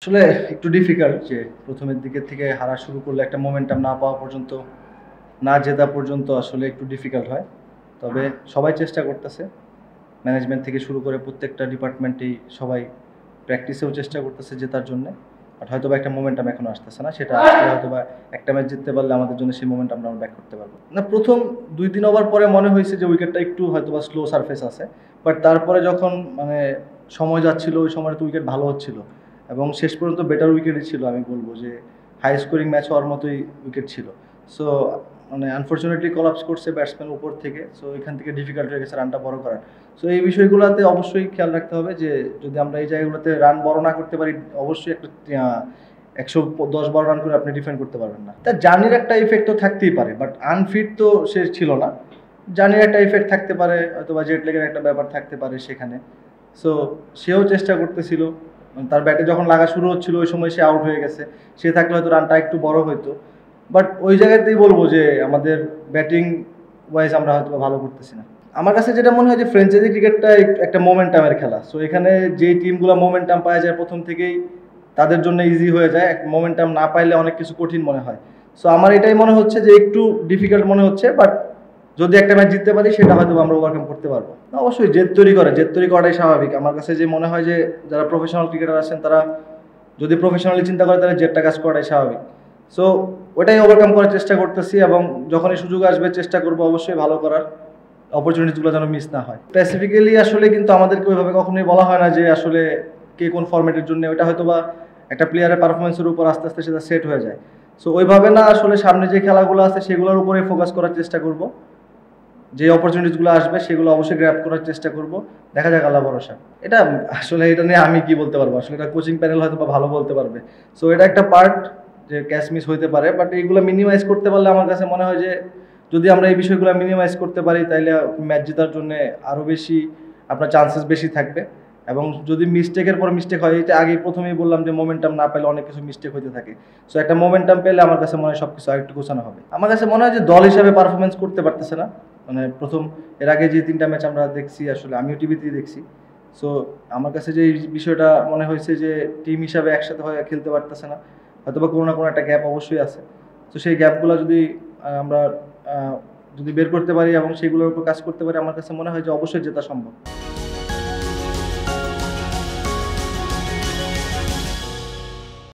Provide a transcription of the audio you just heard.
আসলে একটু ডিফিকাল্ট যে প্রথমের দিকের থেকে হারা শুরু করলে একটা মোমেন্টাম না পাওয়া পর্যন্ত, না জেতা পর্যন্ত আসলে একটু ডিফিকাল্ট হয়। তবে সবাই চেষ্টা করতেছে। ম্যানেজমেন্ট থেকে শুরু করে প্রত্যেকটা ডিপার্টমেন্টেই সবাই প্র্যাকটিসেও চেষ্টা করতেছে জেতার জন্যে। বাট হয়তোবা একটা মোমেন্টাম এখনো আসতেছে না। সেটা আসলে হয়তোবা একটা ম্যাচ জিততে পারলে আমাদের জন্য সেই মোমেন্টামটা আমরা ব্যাক করতে পারবো। না, প্রথম ২-৩ ওভার পরে মনে হয়েছে যে উইকেটটা একটু হয়তোবা স্লো সারফেস আছে। বাট তারপরে যখন মানে সময় যাচ্ছিল ওই সময়টা উইকেট ভালো হচ্ছিল এবং শেষ পর্যন্ত বেটার উইকেটই ছিল। আমি বলব যে হাই স্কোরিং ম্যাচ হওয়ার মতোই উইকেট ছিল। সো মানে আনফরচুনেটলি কলাপস করছে ব্যাটসম্যান উপর থেকে। সো এখান থেকে ডিফিকাল্ট হয়ে গেছে রানটা বড় করার। সো এই বিষয়গুলোতে অবশ্যই খেয়াল রাখতে হবে যে যদি আমরা এই জায়গাগুলোতে রান বড় না করতে পারি, অবশ্যই একটা ১১০-১২ রান করে আপনি ডিফেন্ড করতে পারবেন না। তার জার্নির একটা ইফেক্ট তো থাকতেই পারে, বাট আনফিট তো সে ছিল না। জার্নির একটা ইফেক্ট থাকতে পারে, হয়তোবা জেট লেগের একটা ব্যাপার থাকতে পারে সেখানে। সো সেও চেষ্টা করতেছিল। তার ব্যাটে যখন লাগা শুরু হচ্ছিল ওই সময় সে আউট হয়ে গেছে। সে থাকলে হয়তো রানটা একটু বড় হইতো। বাট ওই জায়গাতেই বলবো যে আমাদের ব্যাটিং ওয়াইজ আমরা হয়তো ভালো করতেছি না। আমার কাছে যেটা মনে হয় যে ফ্র্যাঞ্চাইজি ক্রিকেটটা একটা মোমেন্টামের খেলা। সো এখানে যেই টিমগুলো মোমেন্টাম পাওয়া যায় প্রথম থেকেই তাদের জন্য ইজি হয়ে যায়। মোমেন্টাম না পাইলে অনেক কিছু কঠিন মনে হয়। সো আমার এটাই মনে হচ্ছে যে একটু ডিফিকাল্ট মনে হচ্ছে, বাট যদি একটা ম্যাচ জিততে পারি সেটা হয়তো আমরা ওভারকাম করতে পারবো। অবশ্যই জেদ তৈরি করাটাই স্বাভাবিক। আমার কাছে যে মনে হয় যে যারা প্রফেশনাল ক্রিকেটার আছেন তারা যদি প্রফেশনালি চিন্তা করে তাহলে জেদটা কাজ করাটাই স্বাভাবিক। সো ওটাই ওভারকাম করার চেষ্টা করতেছি এবং যখনই সুযোগ আসবে চেষ্টা করবো অবশ্যই ভালো করার, অপরচুনিটিগুলো যেন মিস না হয়। স্পেসিফিক্যালি আসলে কিন্তু আমাদেরকে ওইভাবে কখনোই বলা হয় না যে আসলে কে কোন ফরম্যাটের জন্য। ওইটা হয়তো বা একটা প্লেয়ারের পারফরমেন্সের উপর আস্তে আস্তে সেটা সেট হয়ে যায়। সো ওইভাবে না, আসলে সামনে যে খেলাগুলো আছে সেগুলোর উপরে ফোকাস করার চেষ্টা করব। যে অপরচুনিটিসগুলো আসবে সেগুলো অবশ্যই গ্র্যাব করার চেষ্টা করব। দেখা যাক, আল্লাহ ভরসা। এটা আসলে এটা নিয়ে আমি কি বলতে পারবো, আসলে এটা কোচিং প্যানেল হয়তো বা ভালো বলতে পারবে। সো এটা একটা পার্ট যে ক্যাচ মিস হইতে পারে, বাট এইগুলো মিনিমাইজ করতে পারলে আমার কাছে মনে হয় যে যদি আমরা এই বিষয়গুলো মিনিমাইজ করতে পারি তাহলে ম্যাচ জেতার জন্য আরও বেশি আপনার চান্সেস বেশি থাকবে। এবং যদি মিস্টেকের পর মিস্টেক হয়, এটা আগেই প্রথমেই বললাম যে মোমেন্টাম না পেলে অনেক কিছু মিস্টেক হতে থাকে। সো একটা মোমেন্টাম পেলে আমার কাছে মনে হয় সব কিছু আরেকটু গোছানো হবে। আমার কাছে মনে হয় যে দল হিসাবে পারফরমেন্স করতে পারতেছে না। মানে এর আগে যে ৩টা ম্যাচ আমরা দেখছি, আসলে আমিও টিভিতেই দেখছি। সো আমার কাছে যে এই বিষয়টা মনে হয়েছে যে টিম হিসাবে একসাথে হয়ে খেলতে পারতেছে না। হয়তো বা কোনো না কোনো একটা গ্যাপ অবশ্যই আছে। তো সেই গ্যাপগুলো যদি আমরা যদি বের করতে পারি এবং সেগুলোর উপর কাজ করতে পারি, আমার কাছে মনে হয় যে অবশ্যই জেতা সম্ভব।